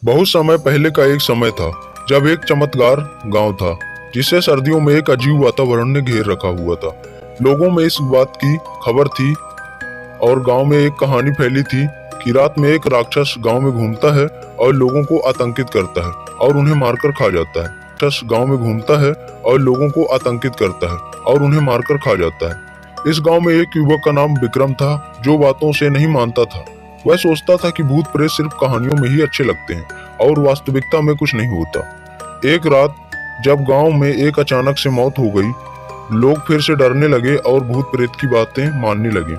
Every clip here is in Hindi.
बहुत समय पहले का एक समय था जब एक चमत्कार गांव था जिसे सर्दियों में एक अजीब वातावरण ने घेर रखा हुआ था। लोगों में इस बात की खबर थी और गांव में एक कहानी फैली थी कि रात में एक राक्षस गांव में घूमता है और लोगों को आतंकित करता है और उन्हें मारकर खा जाता है। राक्षस गांव में घूमता है और लोगों को आतंकित करता है और उन्हें मारकर खा जाता है। इस गांव में एक युवक का नाम विक्रम था जो बातों से नहीं मानता था। वह सोचता था कि भूत प्रेत सिर्फ कहानियों में ही अच्छे लगते हैं और वास्तविकता में कुछ नहीं होता। एक रात जब गांव में एक अचानक से मौत हो गई, लोग फिर से डरने लगे और भूत प्रेत की बातें मानने लगे।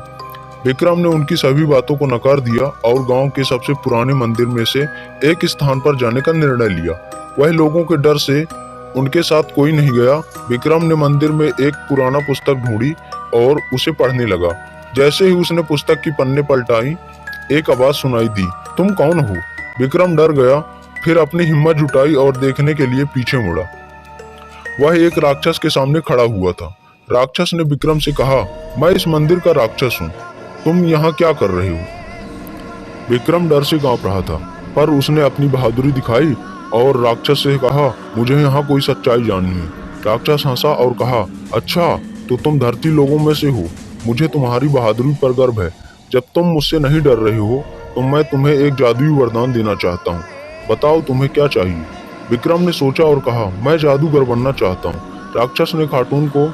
विक्रम ने उनकी सभी बातों को नकार दिया और गांव के सबसे पुराने मंदिर में से एक स्थान पर जाने का निर्णय लिया। वह लोगों के डर से उनके साथ कोई नहीं गया। विक्रम ने मंदिर में एक पुराना पुस्तक ढूंढी और उसे पढ़ने लगा। जैसे ही उसने पुस्तक की पन्ने पलटाई, एक आवाज सुनाई दी, तुम कौन हो? विक्रम डर गया, फिर अपनी हिम्मत जुटाई और देखने के लिए पीछे मुड़ा। वह एक राक्षस के सामने खड़ा हुआ था। राक्षस ने विक्रम से कहा, मैं इस मंदिर का राक्षस हूँ, तुम यहाँ क्या कर रहे हो? विक्रम डर से कांप रहा था, पर उसने अपनी बहादुरी दिखाई और राक्षस से कहा, मुझे यहाँ कोई सच्चाई जाननी है। राक्षस हंसा और कहा, अच्छा तो तुम धरती लोगों में से हो, मुझे तुम्हारी बहादुरी पर गर्व है। जब तुम मुझसे नहीं डर रहे हो तो मैं तुम्हें एक जादुई वरदान देना चाहता हूँ, बताओ तुम्हें क्या चाहिए? विक्रम ने सोचा और कहा, मैं जादूगर बनना चाहता हूँ। राक्षस ने कार्टून को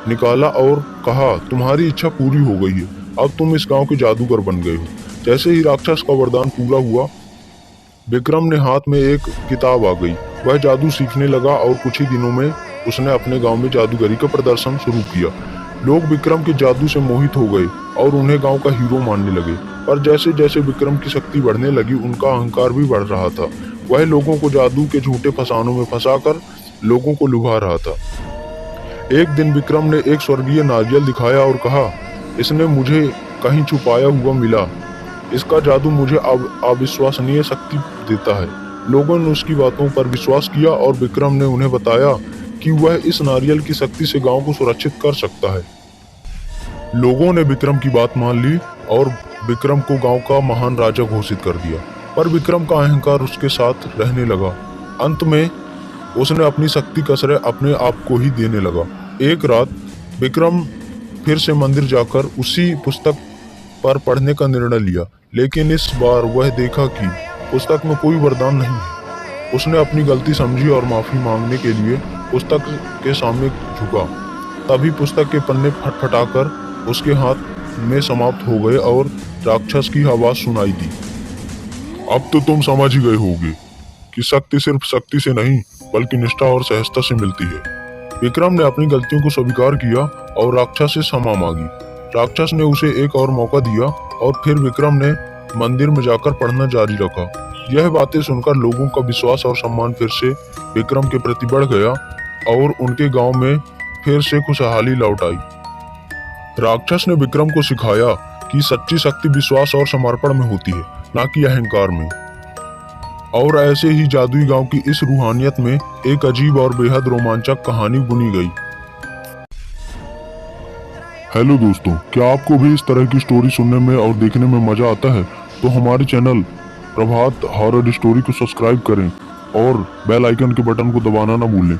निकाला और कहा, तुम्हारी इच्छा पूरी हो गई है, अब तुम इस गांव के जादूगर बन गए हो। जैसे ही राक्षस का वरदान पूरा हुआ, विक्रम ने हाथ में एक किताब आ गई। वह जादू सीखने लगा और कुछ ही दिनों में उसने अपने गांव में जादूगरी का प्रदर्शन शुरू किया। लोग विक्रम के जादू से मोहित हो गए और उन्हें गांव का हीरो मानने लगे। पर जैसे जैसे विक्रम की शक्ति बढ़ने लगी, उनका अहंकार भी बढ़ रहा था। वह लोगों को जादू के झूठे फसानों में फंसाकर लोगों को लुभा रहा था। एक दिन विक्रम ने एक स्वर्गीय नारियल दिखाया और कहा, इसने मुझे कहीं छुपाया हुआ मिला, इसका जादू मुझे अविश्वसनीय शक्ति देता है। लोगों ने उसकी बातों पर विश्वास किया और विक्रम ने उन्हें बताया कि वह इस नारियल की शक्ति से गांव को सुरक्षित कर सकता है। लोगों ने विक्रम की बात मान ली और विक्रम को गांव का महान राजा घोषित कर दिया। पर विक्रम का अहंकार उसके साथ रहने लगा। अंत में उसने अपनी शक्ति कसरे अपने आप को ही देने लगा। एक रात विक्रम फिर से मंदिर जाकर उसी पुस्तक पर पढ़ने का निर्णय लिया, लेकिन इस बार वह देखा कि पुस्तक में कोई वरदान नहीं है। उसने अपनी गलती समझी और माफी मांगने के लिए पुस्तक के सामने झुका। तभी पुस्तक के पन्ने फटफटाकर उसके हाथ में समाप्त हो गए और राक्षस की आवाज सुनाई दी, अब तो तुम समझ ही गए होगे कि शक्ति सिर्फ शक्ति से नहीं बल्कि निष्ठा और सहजता से मिलती है। विक्रम ने अपनी गलतियों को स्वीकार किया और राक्षस से क्षमा मांगी। राक्षस ने उसे एक और मौका दिया और फिर विक्रम ने मंदिर में जाकर पढ़ना जारी रखा। यह बातें सुनकर लोगों का विश्वास और सम्मान फिर से विक्रम के प्रति बढ़ गया और उनके गांव में फिर से खुशहाली लौट आई। राक्षस ने विक्रम को सिखाया कि सच्ची शक्ति विश्वास और समर्पण में होती है, ना कि अहंकार में। और ऐसे ही जादुई गांव की इस रूहानियत में एक अजीब और बेहद रोमांचक कहानी बुनी गई। हेलो दोस्तों, क्या आपको भी इस तरह की स्टोरी सुनने में और देखने में मजा आता है? तो हमारे चैनल प्रभात हॉरर स्टोरी को सब्सक्राइब करें और बेल आइकन के बटन को दबाना ना भूलें।